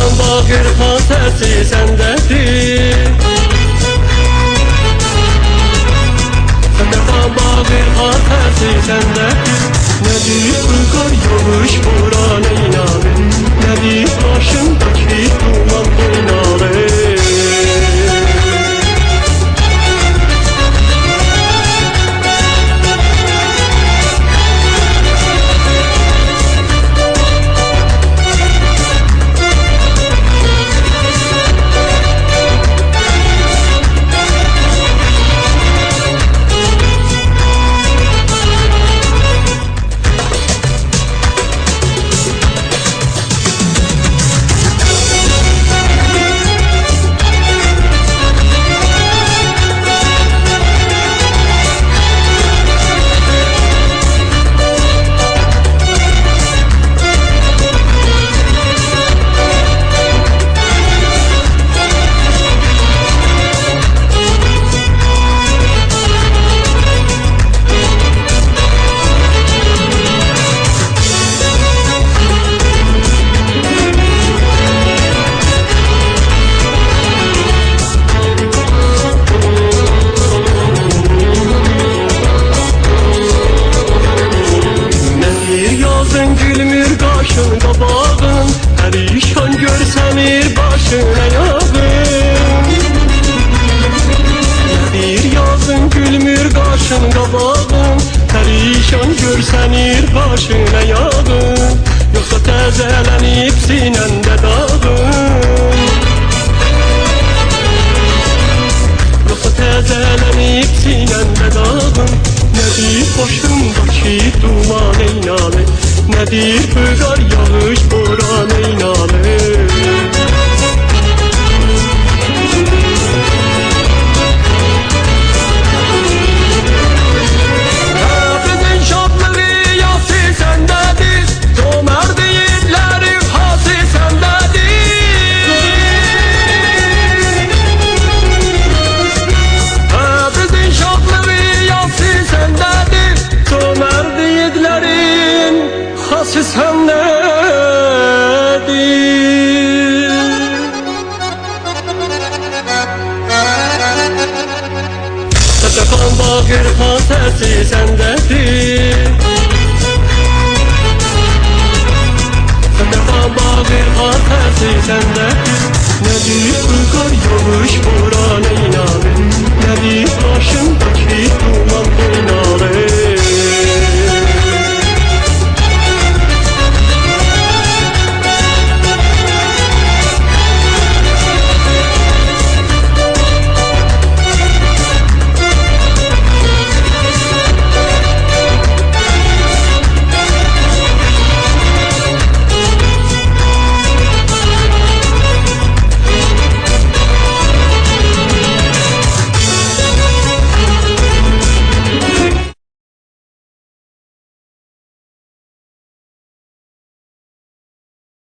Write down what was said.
Sətəfan bağır xatəsi səndədir. Sətəfan bağır xatəsi səndədir. Nədir bu qar yağış boran eynalı, nədir başındakı duman oynalı. Gülmür qaşın qabağın, pərişan görsənir başın ayağın. Nədir yazın gülmür qaşın qabağın, pərişan görsənir başın ayağın. Yoxsa təzələnib sinəndə dağın, yoxsa təzələnib sinəndə dağın. Nədir başındakı duman eynalı, nədir bu qar yağış boran eynalı. Həbinin şadlığı yası səndədir, cömərd yiğitlərin hası səndədir. Həbinin şadlığı yası səndədir, cömərd yiğitlərin hası səndədir. Sətəfan bağır xatəsi səndədir. Sətəfan bağır xatəsi səndədir. Nədir bu qar yağış boran